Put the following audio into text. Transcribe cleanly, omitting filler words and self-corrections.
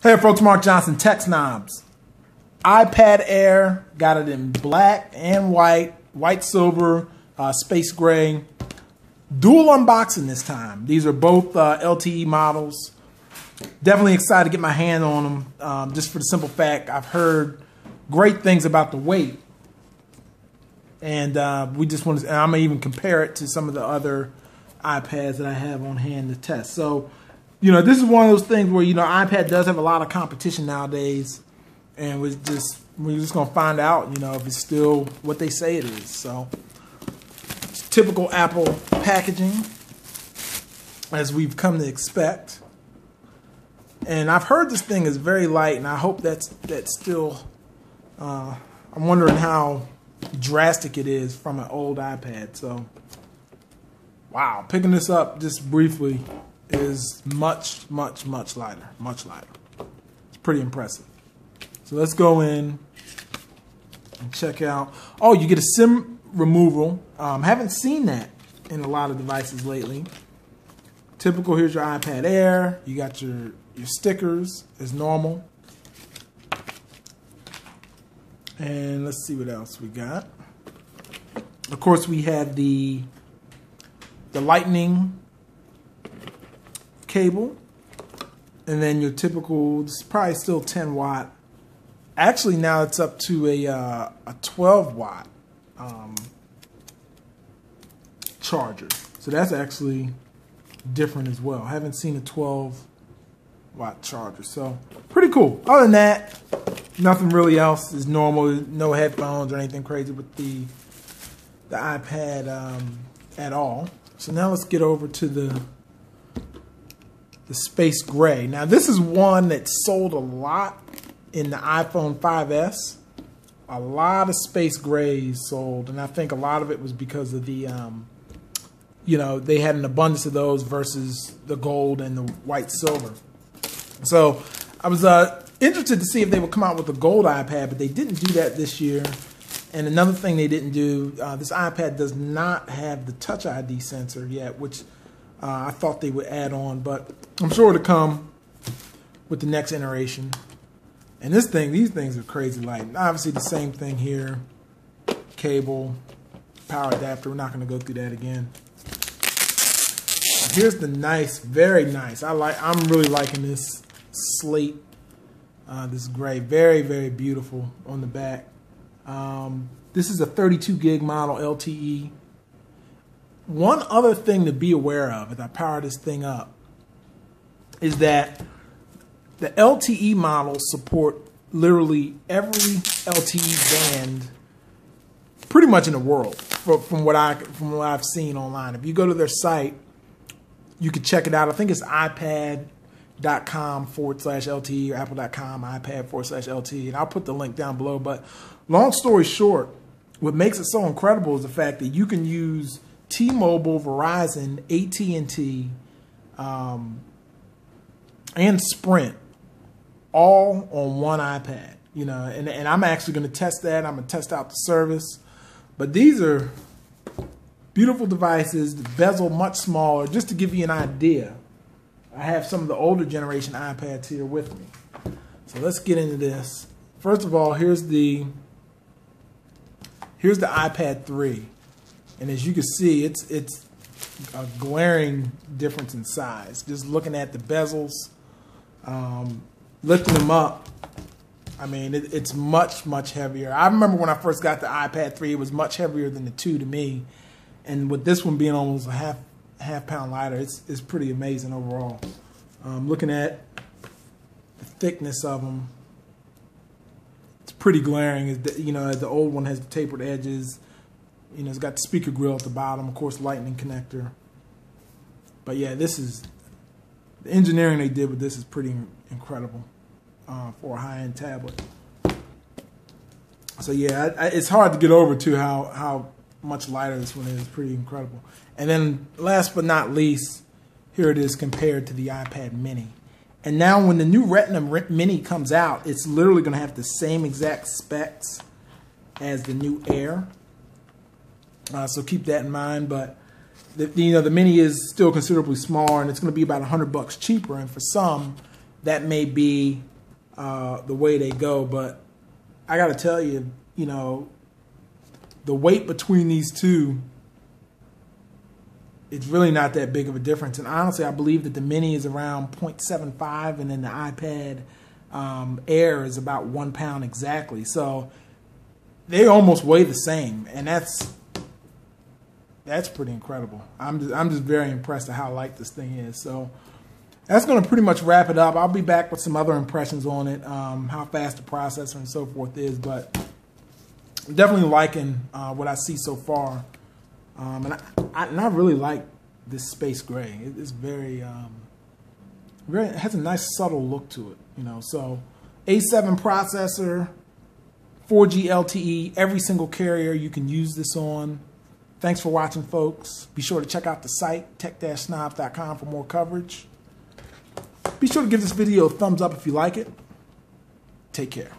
Hey folks, Mark Johnson, Tech Snobs. iPad Air, got it in black and white, silver, space gray. Dual unboxing this time. These are both LTE models. Definitely excited to get my hand on them, just for the simple fact I've heard great things about the weight. And we just want to, and I'm going to even compare it to some of the other iPads that I have on hand to test. So, you know, this is one of those things where, you know, iPad does have a lot of competition nowadays, and we're just going to find out, you know, if it's still what they say it is. So, it's typical Apple packaging, as we've come to expect. And I've heard this thing is very light, and I hope that's still, I'm wondering how drastic it is from an old iPad. So, wow, picking this up just briefly is much lighter, much lighter. It's pretty impressive. So let's go in and check out. Oh, you get a SIM removal. Haven't seen that in a lot of devices lately. Typical, here's your iPad Air. You got your stickers as normal. And let's see what else we got. Of course, we have the Lightning cable, and then your typical, this is probably still 10 watt. Actually, now it's up to a 12 watt charger. So that's actually different as well. I haven't seen a 12 watt charger. So pretty cool. Other than that, nothing really else is normal. No headphones or anything crazy with the iPad at all. So now let's get over to the space gray. Now this is one that sold a lot in the iPhone 5S. A lot of space grays sold, and I think a lot of it was because of the, you know, they had an abundance of those versus the gold and the white silver. So I was interested to see if they would come out with a gold iPad, but they didn't do that this year. And another thing they didn't do, this iPad does not have the Touch ID sensor yet, which I thought they would add on, but I'm sure it'll come with the next iteration. And this thing, these things are crazy light. Obviously the same thing here. Cable, power adapter. We're not going to go through that again. Here's the nice, very nice. I'm really liking this slate, this gray. Very beautiful on the back. This is a 32 gig model LTE. One other thing to be aware of as I power this thing up is that the LTE models support literally every LTE band pretty much in the world from what I've seen online. If you go to their site, you can check it out. I think it's iPad.com/LTE or Apple.com iPad/LTE, and I'll put the link down below. But long story short, what makes it so incredible is the fact that you can use T-Mobile, Verizon, AT&T, and Sprint all on one iPad. You know, and I'm actually going to test that. I'm going to test out the service. But these are beautiful devices. The bezel much smaller. Just to give you an idea, I have some of the older generation iPads here with me. So let's get into this. First of all, here's the iPad 3. And as you can see, it's a glaring difference in size. Just looking at the bezels, lifting them up, I mean, it's much heavier. I remember when I first got the iPad 3, it was much heavier than the 2 to me. And with this one being almost a half pound lighter, it's pretty amazing overall. Looking at the thickness of them, it's pretty glaring. You know, the old one has the tapered edges. You know, it's got the speaker grill at the bottom, of course, lightning connector. But yeah, this is, the engineering they did with this is pretty incredible for a high-end tablet. So yeah, it's hard to get over to how much lighter this one is. It's pretty incredible. And then last but not least, here it is compared to the iPad mini. And now when the new Retina Mini comes out, it's literally going to have the same exact specs as the new Air. So keep that in mind. But the Mini is still considerably smaller, and it's going to be about $100 cheaper. And for some, that may be the way they go. But I got to tell you, you know, the weight between these two, it's really not that big of a difference. And honestly, I believe that the Mini is around 0.75, and then the iPad Air is about 1 pound exactly. So they almost weigh the same, and that's pretty incredible. I'm just very impressed at how light this thing is. So that's going to pretty much wrap it up. I'll be back with some other impressions on it, how fast the processor and so forth is, but I'm definitely liking what I see so far. And I really like this space gray. It's very, it has a nice subtle look to it, you know. So A7 processor, 4G LTE, every single carrier you can use this on. Thanks for watching, folks. Be sure to check out the site, tech-snobs.com, for more coverage. Be sure to give this video a thumbs up if you like it. Take care.